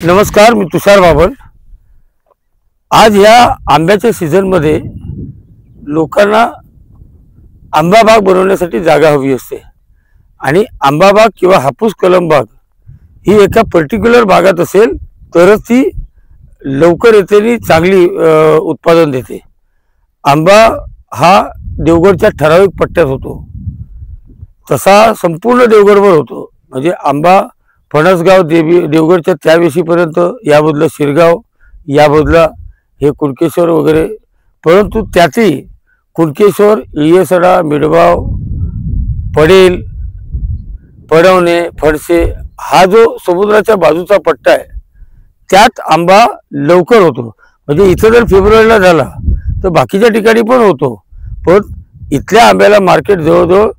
नमस्कार, मी तुषार बाबर। आज या आंब्याच्या सीझनमध्ये लोकांना आंबा बाग बनवण्यासाठी जागा हवी असते आणि आंबा बाग किंवा हापूस कलम बाग ही एका पर्टिक्युलर भागात असेल तरच ती लवकर येते आणि चांगली उत्पादन देते। आंबा हा देवगडच्या ठराविक पट्ट्यात होतो, तसा संपूर्ण देवगडवर होतो। म्हणजे आंबा फणसगाव देवगडच्या त्या वेशीपर्यंत, या बाजूला शिरगाव, या बाजूला हे कुणकेश्वर वगैरे, परंतु त्यातही कुणकेश्वर, इयसडा, मिडगाव, पडेल, पडवणे, फडसे हा जो समुद्राच्या बाजूचा पट्टा आहे त्यात आंबा लवकर होतो। म्हणजे इथं जर फेब्रुवारीला झाला तर बाकीच्या ठिकाणी पण होतो, पण इथल्या आंब्याला मार्केट जवळजवळ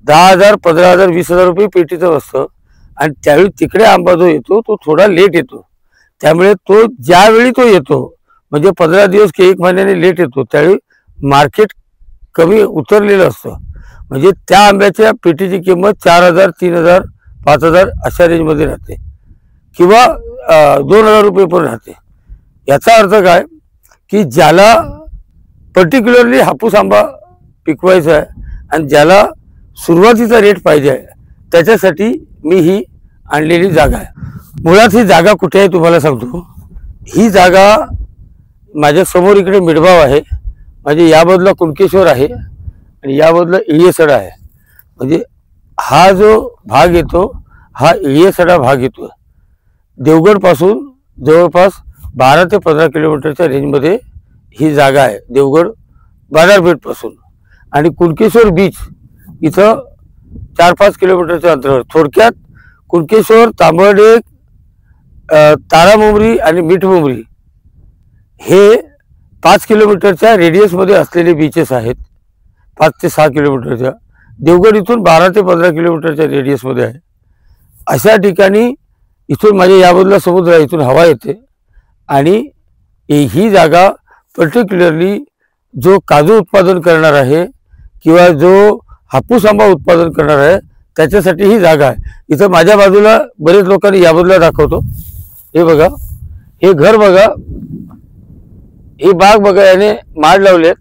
10,000, 15,000, 20,000 रुपये पेटीचं असतं आणि त्यावेळी तिकडे आंबा जो येतो तो थोडा लेट येतो। त्यामुळे तो ज्यावेळी तो येतो म्हणजे 15 दिवस की 1 महिन्याने लेट येतो त्यावेळी मार्केट कमी उतरलेलं असतं। म्हणजे त्या आंब्याच्या पेटीची किंमत 4,000, 3,000, 5,000 अशा रेंजमध्ये राहते किंवा 2,000 रुपये पण राहते। याचा अर्थ काय की ज्याला पर्टिक्युलरली हापूस आंबा पिकवायचा आहे आणि ज्याला सुरुवातीचा रेट पाहिजे आहे त्याच्यासाठी मी ही आणलेली जागा आहे। मुळात ही जागा कुठे आहे तुम्हाला सांगतो। ही जागा माझ्या समोर इकडे मिडगाव आहे, म्हणजे या बाजूला कुणकेश्वर आहे आणि या बाजूला इयसडा आहे। म्हणजे हा जो भाग येतो हा इयसडा भाग येतो। देवगडपासून जवळपास 12 ते 15 किलोमीटरच्या रेंजमध्ये ही जागा आहे, देवगड बाजारपेठपासून। आणि कुणकेश्वर बीच इथं 4-5 किलोमीटरच्या अंतरावर। थोडक्यात कुणकेश्वर, तांबर्डेक, तारामुंबरी आणि मिठमुंबरी हे 5 किलोमीटरच्या रेडियसमध्ये असलेले बीचेस आहेत, 5 ते 6 किलोमीटरच्या। देवगड इथून 12 ते 15 किलोमीटरच्या रेडियसमध्ये आहे। अशा ठिकाणी इथून माझ्या या बाजूला समुद्र आहे, इथून हवा येते आणि ही जागा पर्टिक्युलरली जो काजू उत्पादन करणार आहे किंवा जो हापूस आंबा उत्पादन करणार आहे त्याच्यासाठी ही जागा आहे। इथं माझ्या बाजूला बरेच लोकांनी या बाजूला दाखवतो, हे बघा, हे घर बघा, ही बाग बघा, याने माड लावलेत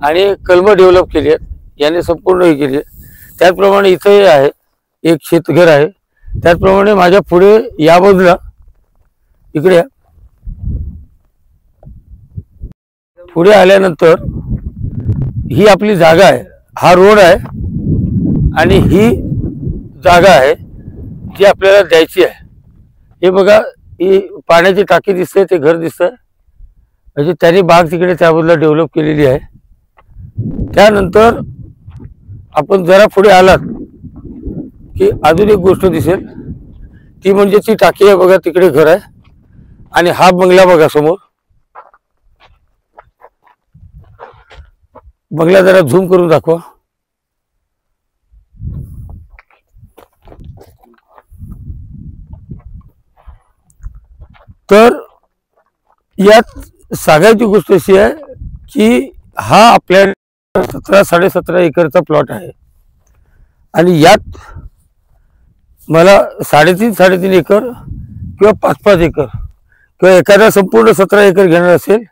आणि कलमं डेव्हलप केली आहेत, याने संपूर्ण हे केली आहे। त्याचप्रमाणे इथं आहे एक शेतघर आहे। त्याचप्रमाणे माझ्या पुढे या बाजूला इकडे पुढे आल्यानंतर ही आपली जागा आहे, हा रोड आहे आणि ही जागा आहे जी आपल्याला द्यायची आहे। हे बघा, ही पाण्याची टाकी दिसते, ते घर दिसतंय, म्हणजे त्यांनी बाग तिकडे त्या बाजूला डेव्हलप केलेली आहे। त्यानंतर आपण जरा पुढे आलात की अजून एक गोष्ट दिसेल, ती म्हणजे ती टाकी आहे बघा, तिकडे घर आहे आणि हा बंगला बघा समोर। बंगला जरा झूम करून दाखवा। तर यात सांगायची गोष्ट अशी आहे की हा आपल्या 17-17.5 एकरचा प्लॉट आहे आणि यात मला 3.5 एकर किंवा 5-5 एकर किंवा एखादा संपूर्ण 17 एकर घेणार असेल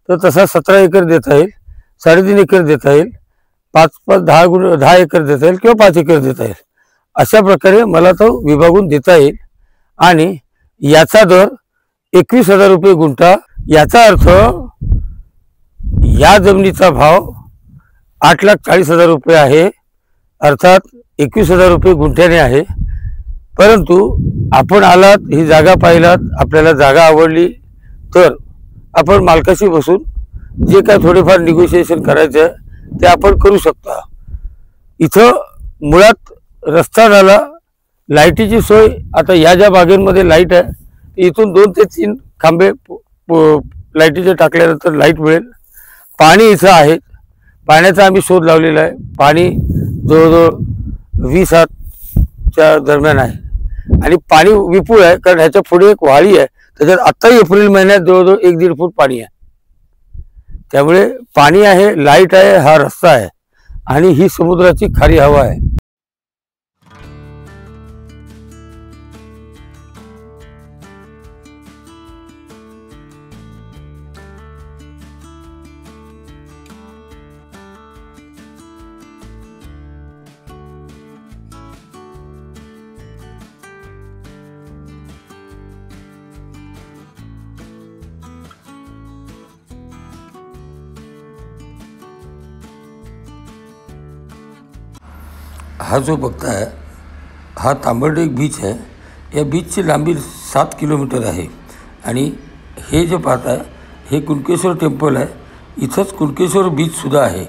तर तसा 17 एकर देता येईल, 3.5 एकर देता येईल, 10 एकर देता येईल किंवा 5 एकर देता येईल। अशा प्रकारे मला तो विभागून देता येईल आणि याचा दर 21,000 रुपये गुंठा। याचा अर्थ या जमिनीचा भाव 8,40,000 रुपये आहे, अर्थात 21,000 रुपये गुंठ्याने आहे। परंतु आपण आलात, ही जागा पाहिलात, आपल्याला जागा आवडली तर आपण मालकाशी बसून जे काय थोडेफार निगोशिएशन करायचं आहे ते आपण करू शकता। इथं मुळात रस्ता झाला, लाईटीची सोय, आता या ज्या बागेंमध्ये लाईट आहे इथून 2 ते 3 खांबे लाईटीचे टाकल्यानंतर लाईट मिळेल। पाणी इथं आहे, पाण्याचा आम्ही शोध लावलेला आहे। पाणी जवळजवळ 20 दरम्यान आहे आणि पाणी विपुल आहे, कारण ह्याच्या पुढे एक वाळी आहे, त्याच्यात आत्ताही एप्रिल महिन्यात जवळजवळ 1-1.5 फूट पाणी आहे। त्यामुळे पाणी आहे, लाईट आहे, हा रस्ता आहे आणि ही समुद्राची खारी हवा आहे। हा जो बघताय हा तांबर्डे बीच आहे. या बीचची लांबी 7 किलोमीटर आहे आणि हे जे पाहताय हे कुणकेश्वर टेम्पल आहे. इथंच कुणकेश्वर बीचसुद्धा आहे.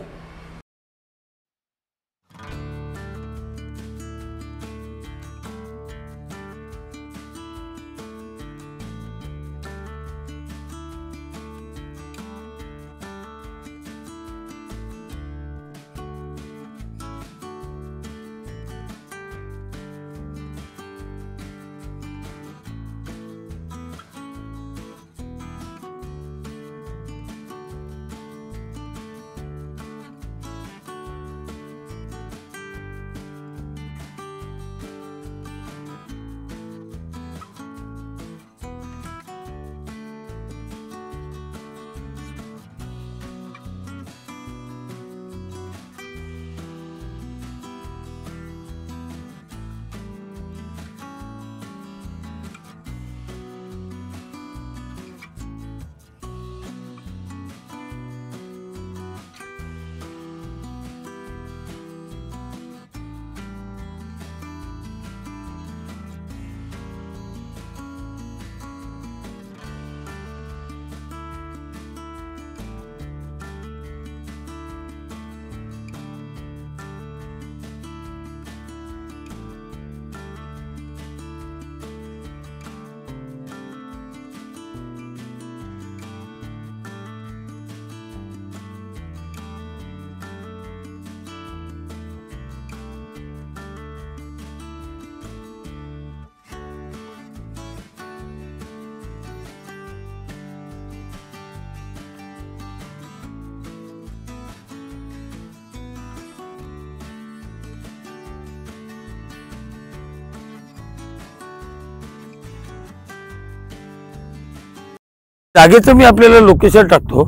जागेचं मी आपल्याला लोकेशन टाकतो,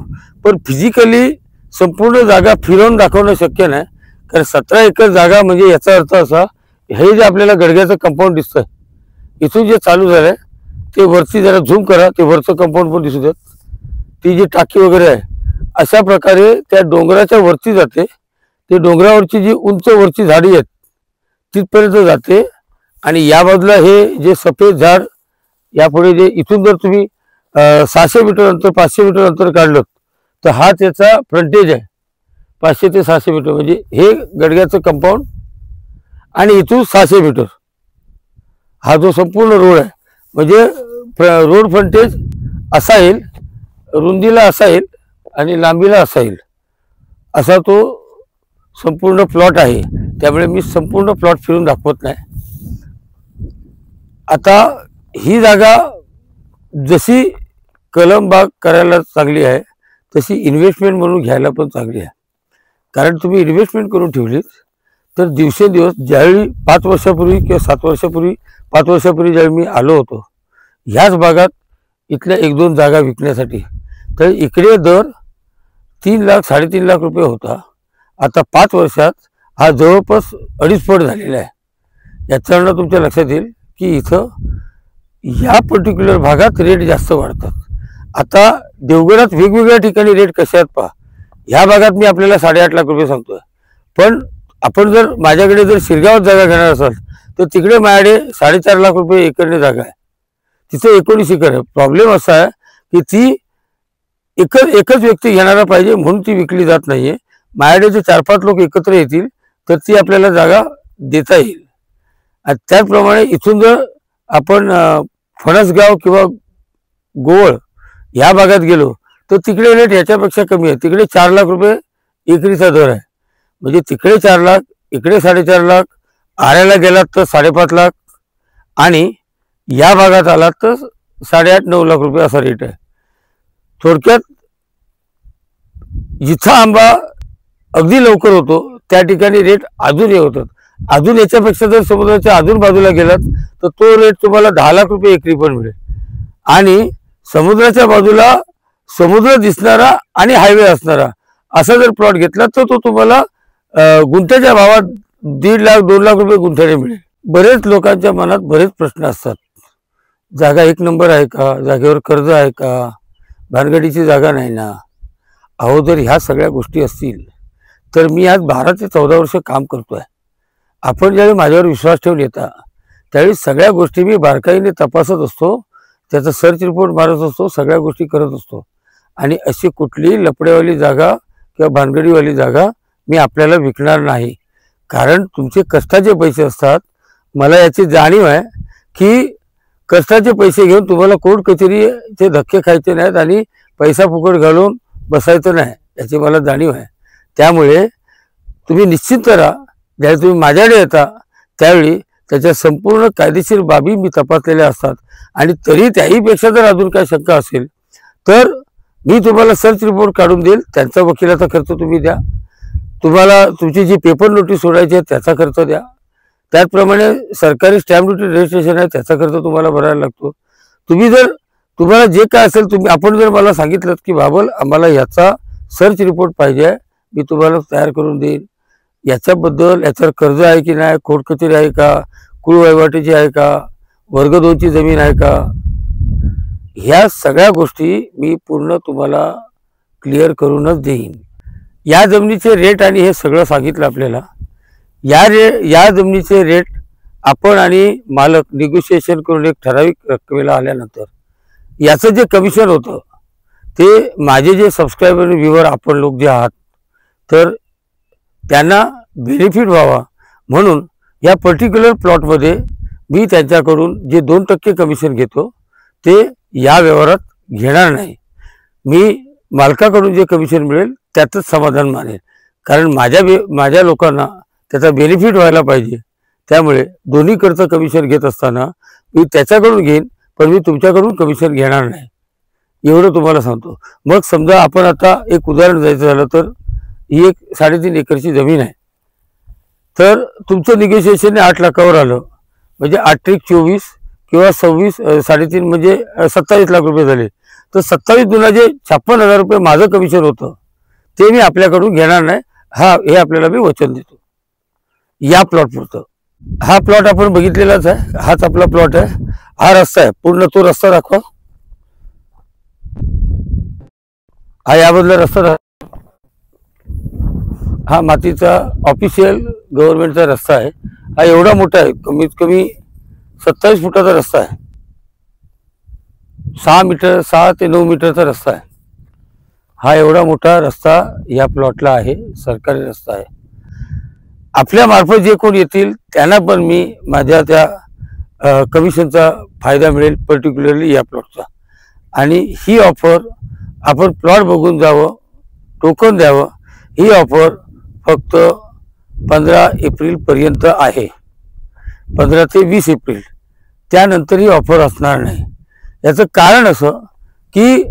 पण फिजिकली संपूर्ण जागा फिरवून दाखवणं शक्य नाही. कारण 17 एकर जागा म्हणजे याचा अर्थ असा, हे जे आपल्याला गडग्याचं कंपाऊंड दिसतंय इथून जे चालू झालंय ते वरती जरा झूम करा, ते वरचं कंपाऊंड पण दिसू देत. ती जी टाकी वगैरे आहे अशा प्रकारे त्या डोंगराच्या वरती जाते. ते डोंगरावरची जी उंच वरची झाडी आहेत तिथपर्यंत जाते. आणि या बाजूला हे जे सफेद झाड, यापुढे जे इथून जर तुम्ही 600 मीटर अंतर 500 मीटर अंतर काढलं तर हा त्याचा फ्रंटेज आहे. 500 ते 600 मीटर म्हणजे हे गडग्याचं कंपाऊंड. आणि इथून 600 मीटर हा जो संपूर्ण रोड आहे, म्हणजे रोड फ्रंटेज असा येईल, रुंदीला असा येईल आणि लांबीला असा येईल, असा तो संपूर्ण प्लॉट आहे. त्यामुळे मी संपूर्ण प्लॉट फिरून दाखवत नाही. आता ही जागा जशी कलम बाग करायला चांगली आहे तशी इन्व्हेस्टमेंट म्हणून घ्यायला पण चांगली आहे. कारण तुम्ही इन्व्हेस्टमेंट करून ठेवलीत तर दिवसेंदिवस ज्यावेळी 5 वर्षापूर्वी किंवा 7 वर्षापूर्वी 5 वर्षापूर्वी ज्यावेळी मी आलो होतो ह्याच भागात इथल्या 1-2 जागा विकण्यासाठी, तर इकडे दर 3 लाख 3.5 लाख रुपये होता. आता 5 वर्षात हा जवळपास 2.5 पट झालेला आहे. याच्यावरनं तुमच्या लक्षात येईल की इथं या पर्टिक्युलर भागात रेट जास्त वाढतात. आता देवगडात वेगवेगळ्या ठिकाणी रेट कसे आहेत पहा. ह्या भागात मी आपल्याला 8.5 लाख रुपये सांगतोय, पण आपण जर माझ्याकडे जर शिरगावात जागा घेणार असाल तर तिकडे माझ्याकडे 4.5 लाख रुपये एकरने जागा आहे. तिथे 19 एकर आहे. प्रॉब्लेम असा आहे की ती एकच व्यक्ती घेणारा पाहिजे म्हणून ती विकली जात नाहीये. माझ्याकडे जे 4-5 लोक एकत्र येतील तर ती आपल्याला जागा देता येईल. आणि त्याचप्रमाणे इथून जर आपण फणसगाव किंवा गोवळ ह्या भागात गेलो तर तिकडे रेट ह्याच्यापेक्षा कमी आहे. तिकडे 4 लाख रुपये एकरीचा दर आहे. म्हणजे तिकडे 4 लाख, इकडे 4.5 लाख, आऱ्याला गेलात तर 5.5 लाख आणि या भागात आलात तर 8.5-9 लाख रुपये असा रेट आहे. थोडक्यात जिथं आंबा अगदी लवकर होतो त्या ठिकाणी रेट अजून हे होतात. अजून याच्यापेक्षा जर समुद्राच्या अजून बाजूला गेलात तर तो रेट तुम्हाला 10 लाख रुपये एकरी पण मिळेल. आणि समुद्राच्या बाजूला समुद्र दिसणारा आणि हायवे असणारा असा जर प्लॉट घेतला तर तो तुम्हाला गुंठ्याच्या भावात 1.5 लाख 2 लाख रुपये गुंठ्याने मिळेल. बरेच लोकांच्या मनात बरेच प्रश्न असतात. जागा 1 नंबर आहे का, जागेवर कर्ज आहे का, भानगडीची जागा नाही ना. अहो जर ह्या सगळ्या गोष्टी असतील तर मी आज 12 ते 14 वर्ष काम करतोय आपण ज्यावेळी माझ्यावर विश्वास ठेवून येता त्यावेळी सगळ्या गोष्टी मी बारकाईने तपासत असतो, त्याचा सर्च रिपोर्ट मारत असतो, सगळ्या गोष्टी करत असतो आणि अशी कुठलीही लपडेवाली जागा किंवा भानगडीवाली जागा मी आपल्याला विकणार नाही. कारण तुमचे कष्टाचे पैसे असतात. मला याची जाणीव आहे की कष्टाचे पैसे घेऊन तुम्हाला कोर्ट कचेरीचे धक्के खायचे नाहीत आणि पैसा फुकट घालून बसायचं नाही, याची मला जाणीव आहे. त्यामुळे तुम्ही निश्चिंत राहा. ज्यावेळी तुम्ही माझ्याकडे येता त्यावेळी त्याच्या संपूर्ण कायदेशीर बाबी मी तपासलेल्या असतात आणि तरी त्याहीपेक्षा जर अजून काही शंका असेल तर मी तुम्हाला सर्च रिपोर्ट काढून देईल. त्यांचा वकिलाचा खर्च तुम्ही द्या. तुम्हाला तुमची जी पेपर नोटीस सोडायची आहे त्याचा खर्च द्या. त्याचप्रमाणे सरकारी स्टॅम्प ड्युटी रजिस्ट्रेशन आहे त्याचा खर्च तुम्हाला भरायला लागतो. तुम्हाला जे काय असेल आपण जर मला सांगितलं की बाबल आम्हाला याचा सर्च रिपोर्ट पाहिजे आहे, मी तुम्हाला तयार करून देईन. याच्याबद्दल याच्यावर कर्ज आहे की नाही, कोर्ट कचेरी आहे का, कुळ वहिवाटीची आहे का, वर्ग 2ची जमीन आहे का, ह्या सगळ्या गोष्टी मी पूर्ण तुम्हाला क्लिअर करूनच देईन. या जमिनीचे रेट आणि हे सगळं सांगितलं आपल्याला. या जमिनीचे रेट आपण आणि मालक निगोशिएशन करून एक ठराविक रकमेला आल्यानंतर याचं जे कमिशन होतं ते माझे जे सबस्क्रायबर व्ह्यूवर आपण लोक जे आहात तर त्यांना बेनिफिट व्हावा म्हणून या पर्टिक्युलर प्लॉटमध्ये मी त्यांच्याकडून जे 2% कमिशन घेतो ते या व्यवहारात घेणार नाही. मी मालकाकडून जे कमिशन मिळेल त्यातच समाधान मानेल. कारण माझ्या लोकांना त्याचा बेनिफिट व्हायला पाहिजे. त्यामुळे दोन्हीकडचं कमिशन घेत असताना मी त्याच्याकडून घेईन, पण मी तुमच्याकडून कमिशन घेणार नाही, एवढं तुम्हाला सांगतो. मग समजा आपण आता एक उदाहरण द्यायचं झालं तर ही एक 3.5 एकरची जमीन आहे. तर तुमचं निगोशिएशन 8 लाखावर आलं म्हणजे 8 × 24 किंवा 26 3.5 म्हणजे 27 लाख रुपये झाले. तर 27 दुनाचे 56,000 रुपये माझं कमिशन होतं ते मी आपल्याकडून घेणार नाही. हे आपल्याला मी वचन देतो. या प्लॉटपुरतं हा प्लॉट आपण बघितलेलाच आहे. हाच आपला प्लॉट आहे. हा रस्ता आहे, पूर्ण तो रस्ता दाखवा. हा यामधला रस्ता, हा मातीचा ऑफिशियल गव्हर्नमेंटचा रस्ता आहे. हा एवढा मोठा आहे, कमीत कमी 27 फुटाचा रस्ता आहे. 6 ते 9 मीटरचा रस्ता आहे. हा एवढा मोठा रस्ता या प्लॉटला आहे, सरकारी रस्ता आहे. आपल्या मार्फत जे कोण येतील त्यांना पण मी माझ्या त्या कमिशनचा फायदा मिळेल, पर्टिक्युलरली या प्लॉटचा. आणि ही ऑफर आपण प्लॉट बघून जावं, टोकन द्यावं. ही ऑफर फक्त 15 एप्रिलपर्यंत आहे, 15 ते 20 एप्रिल. त्यानंतर ही ऑफर असणार नाही. याचं कारण असं की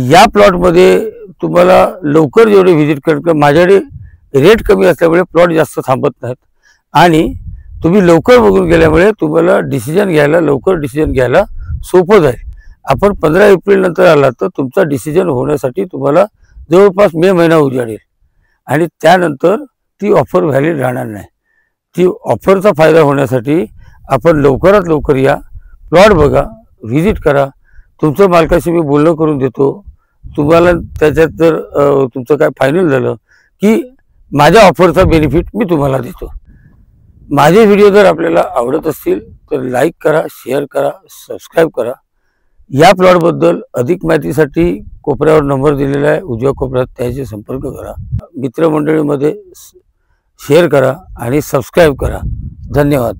या प्लॉटमध्ये तुम्हाला लवकर जेवढे व्हिजिट कर, माझ्याकडे रेट कमी असल्यामुळे प्लॉट जास्त थांबत नाहीत आणि तुम्ही लवकर बघून गेल्यामुळे तुम्हाला लवकर डिसिजन घ्यायला सोपं जाईल. आपण 15 एप्रिल नंतर आला तर तुमचा डिसिजन होण्यासाठी तुम्हाला जवळपास मे महिना उजाडेल आणि त्यानंतर ती ऑफर व्हॅलिड राहणार नाही. ती ऑफरचा फायदा होण्यासाठी आपण लवकरात लवकर या, प्लॉट बघा, व्हिजिट करा. तुमचं मालकाशी मी बोलणं करून देतो. तुम्हाला त्याच्यात जर तुमचं काय फायनल झालं की माझ्या ऑफरचा बेनिफिट मी तुम्हाला देतो. माझे व्हिडिओ जर आपल्याला आवडत असतील तर लाईक करा, शेअर करा, सबस्क्राईब करा. या प्लॉटबद्दल अधिक माहितीसाठी कोपऱ्यावर नंबर दिलेला आहे, उजव्या कोपऱ्यात, त्याशी संपर्क करा. मित्रमंडळीमध्ये शेअर करा आणि सबस्क्राईब करा. धन्यवाद.